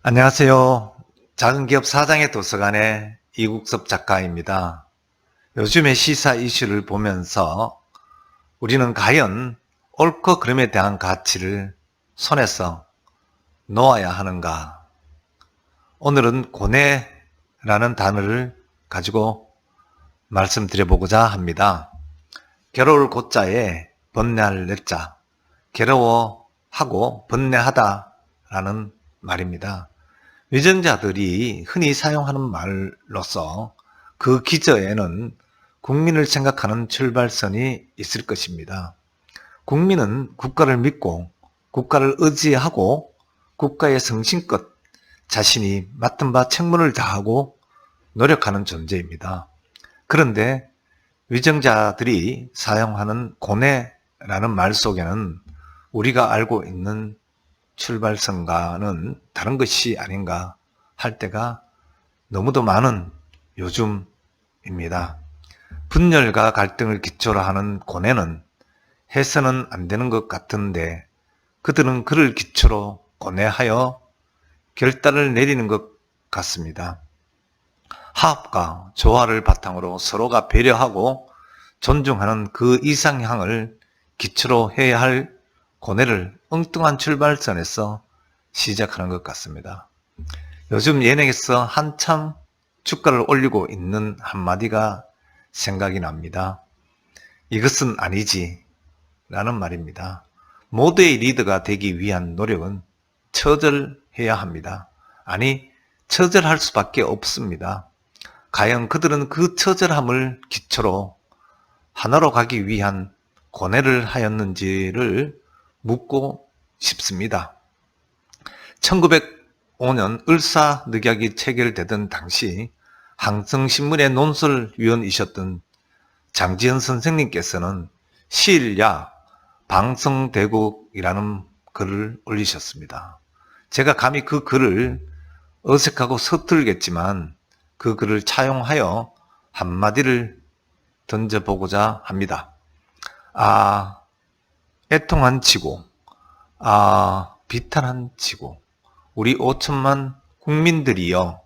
안녕하세요. 작은기업 사장의 도서관의 이국섭 작가입니다. 요즘의 시사 이슈를 보면서 우리는 과연 옳고 그름에 대한 가치를 손에서 놓아야 하는가? 오늘은 고뇌라는 단어를 가지고 말씀드려보고자 합니다. 괴로울 고자에 번뇌할 뇌자, 괴로워하고 번뇌하다라는 말입니다. 위정자들이 흔히 사용하는 말로서 그 기저에는 국민을 생각하는 출발선이 있을 것입니다. 국민은 국가를 믿고 국가를 의지하고 국가의 성심껏 자신이 맡은 바 책무를 다하고 노력하는 존재입니다. 그런데 위정자들이 사용하는 고뇌라는 말 속에는 우리가 알고 있는 출발선과는 다른 것이 아닌가 할 때가 너무도 많은 요즘입니다. 분열과 갈등을 기초로 하는 고뇌는 해서는 안 되는 것 같은데 그들은 그를 기초로 고뇌하여 결단을 내리는 것 같습니다. 화합과 조화를 바탕으로 서로가 배려하고 존중하는 그 이상향을 기초로 해야 할 고뇌를 엉뚱한 출발선에서 시작하는 것 같습니다. 요즘 예능에서 한참 주가를 올리고 있는 한마디가 생각이 납니다. 이것은 아니지 라는 말입니다. 모두의 리더가 되기 위한 노력은 처절해야 합니다. 아니, 처절할 수밖에 없습니다. 과연 그들은 그 처절함을 기초로 하나로 가기 위한 고뇌를 하였는지를 묻고 싶습니다. 1905년 을사늑약이 체결되던 당시 항성신문의 논설위원이셨던 장지현 선생님께서는 시일야 방성대국이라는 글을 올리셨습니다. 제가 감히 그 글을 어색하고 서툴겠지만 그 글을 차용하여 한마디를 던져보고자 합니다. 애통한 지구, 비탄한 지구, 우리 5천만 국민들이여,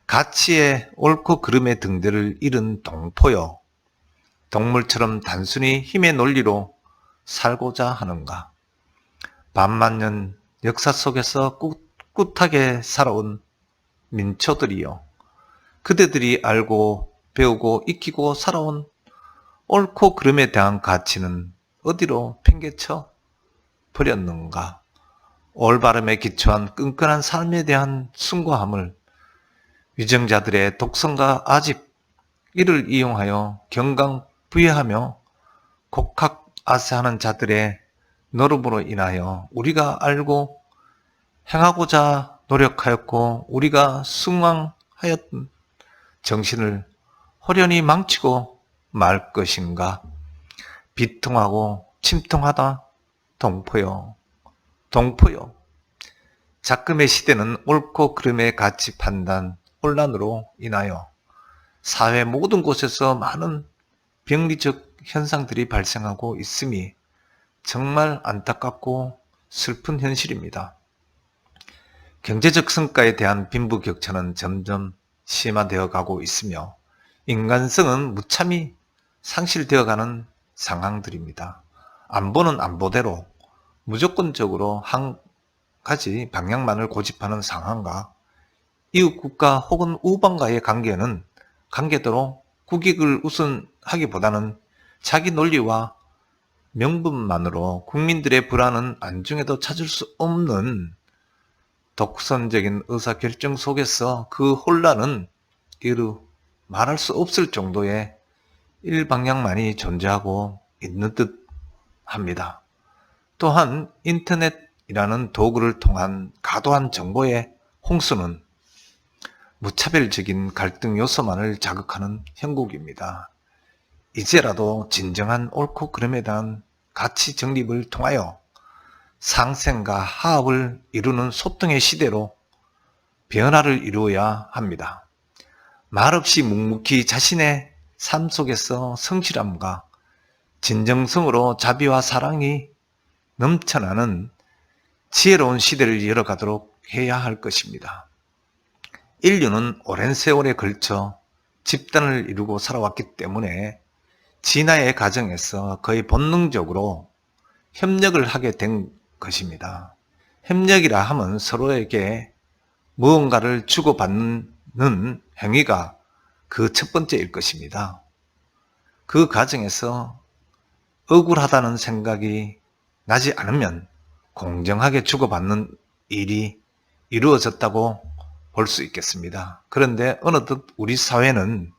가치의 옳고 그름의 등대를 잃은 동포여, 동물처럼 단순히 힘의 논리로 살고자 하는가? 반만년 역사 속에서 꿋꿋하게 살아온 민초들이여, 그대들이 알고 배우고 익히고 살아온 옳고 그름에 대한 가치는 어디로 팽개쳐 버렸는가? 올바름에 기초한 끈끈한 삶에 대한 숭고함을 위정자들의 독성과 아집, 이를 이용하여 경강부회하며 곡학아세하는 자들의 노름으로 인하여 우리가 알고 행하고자 노력하였고 우리가 숭앙하였던 정신을 호련히 망치고 말 것인가? 비통하고 침통하다 동포요. 작금의 시대는 옳고 그름의 가치 판단 혼란으로 인하여 사회 모든 곳에서 많은 병리적 현상들이 발생하고 있음이 정말 안타깝고 슬픈 현실입니다. 경제적 성과에 대한 빈부격차는 점점 심화되어 가고 있으며 인간성은 무참히 상실되어가는 상황들입니다. 안보는 안보대로 무조건적으로 한 가지 방향만을 고집하는 상황과 이웃국가 혹은 우방과의 관계대로 국익을 우선하기보다는 자기 논리와 명분만으로 국민들의 불안은 안중에도 찾을 수 없는 독선적인 의사결정 속에서 그 혼란은 이루 말할 수 없을 정도의 일방향만이 존재하고 있는 듯 합니다. 또한 인터넷이라는 도구를 통한 과도한 정보의 홍수는 무차별적인 갈등 요소만을 자극하는 형국입니다. 이제라도 진정한 옳고 그름에 대한 가치 정립을 통하여 상생과 화합을 이루는 소통의 시대로 변화를 이루어야 합니다. 말없이 묵묵히 자신의 삶 속에서 성실함과 진정성으로 자비와 사랑이 넘쳐나는 지혜로운 시대를 열어가도록 해야 할 것입니다. 인류는 오랜 세월에 걸쳐 집단을 이루고 살아왔기 때문에 진화의 과정에서 거의 본능적으로 협력을 하게 된 것입니다. 협력이라 하면 서로에게 무언가를 주고받는 행위가 그 첫 번째일 것입니다. 그 과정에서 억울하다는 생각이 나지 않으면 공정하게 주고받는 일이 이루어졌다고 볼 수 있겠습니다. 그런데 어느덧 우리 사회는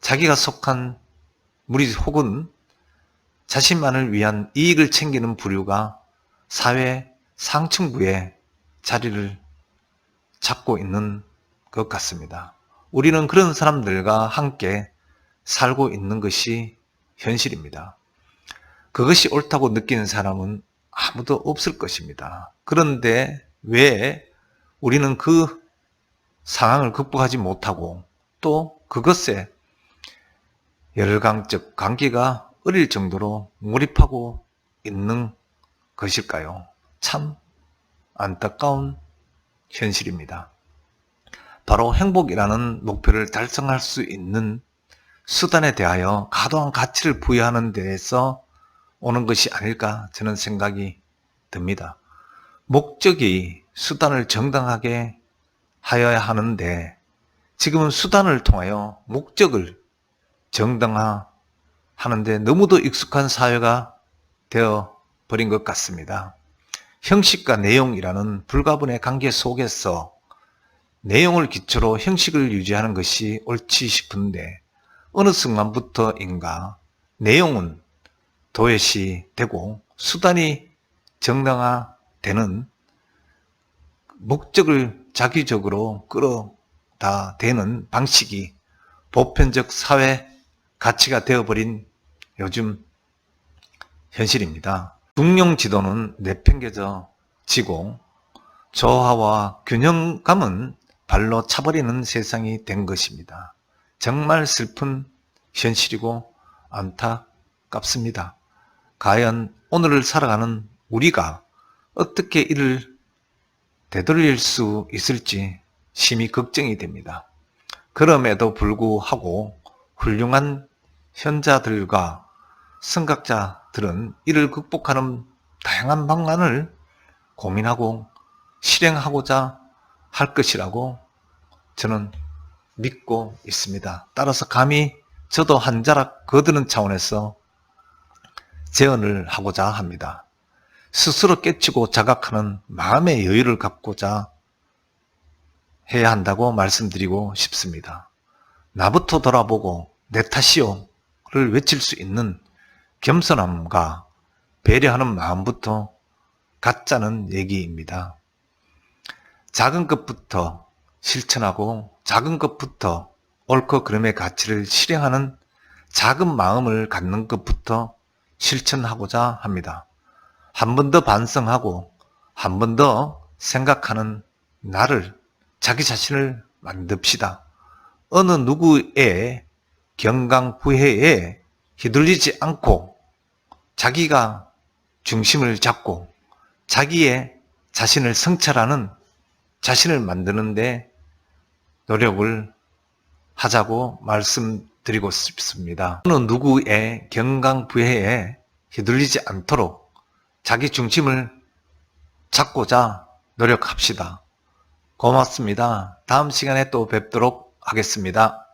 자기가 속한 무리 혹은 자신만을 위한 이익을 챙기는 부류가 사회 상층부에 자리를 잡고 있는 것 같습니다. 우리는 그런 사람들과 함께 살고 있는 것이 현실입니다. 그것이 옳다고 느끼는 사람은 아무도 없을 것입니다. 그런데 왜 우리는 그 상황을 극복하지 못하고 또 그것에 열강적 관계가 어릴 정도로 몰입하고 있는 것일까요? 참 안타까운 현실입니다. 바로 행복이라는 목표를 달성할 수 있는 수단에 대하여 과도한 가치를 부여하는 데에서 오는 것이 아닐까 저는 생각이 듭니다. 목적이 수단을 정당하게 하여야 하는데 지금은 수단을 통하여 목적을 정당화하는데 너무도 익숙한 사회가 되어버린 것 같습니다. 형식과 내용이라는 불가분의 관계 속에서 내용을 기초로 형식을 유지하는 것이 옳지 싶은데 어느 순간부터인가 내용은 도외시 되고 수단이 정당화되는 목적을 자기적으로 끌어다 대는 방식이 보편적 사회 가치가 되어버린 요즘 현실입니다. 중용 지도는 내팽개져지고 조화와 균형감은 발로 차버리는 세상이 된 것입니다. 정말 슬픈 현실이고 안타깝습니다. 과연 오늘을 살아가는 우리가 어떻게 이를 되돌릴 수 있을지 심히 걱정이 됩니다. 그럼에도 불구하고 훌륭한 현자들과 선각자들은 이를 극복하는 다양한 방안을 고민하고 실행하고자 할 것이라고 저는 믿고 있습니다. 따라서 감히 저도 한 자락 거두는 차원에서 제언을 하고자 합니다. 스스로 깨치고 자각하는 마음의 여유를 갖고자 해야 한다고 말씀드리고 싶습니다. 나부터 돌아보고 내 탓이요를 외칠 수 있는 겸손함과 배려하는 마음부터 갖자는 얘기입니다. 작은 것부터 실천하고 작은 것부터 옳고 그름의 가치를 실행하는 작은 마음을 갖는 것부터 실천하고자 합니다. 한 번 더 반성하고 한 번 더 생각하는 나를, 자기 자신을 만듭시다. 어느 누구의 경강부회에 휘둘리지 않고 자기가 중심을 잡고 자기의 자신을 성찰하는 자신을 만드는데 노력을 하자고 말씀드리고 싶습니다. 어느 누구의 경강부회에 휘둘리지 않도록 자기 중심을 잡고자 노력합시다. 고맙습니다. 다음 시간에 또 뵙도록 하겠습니다.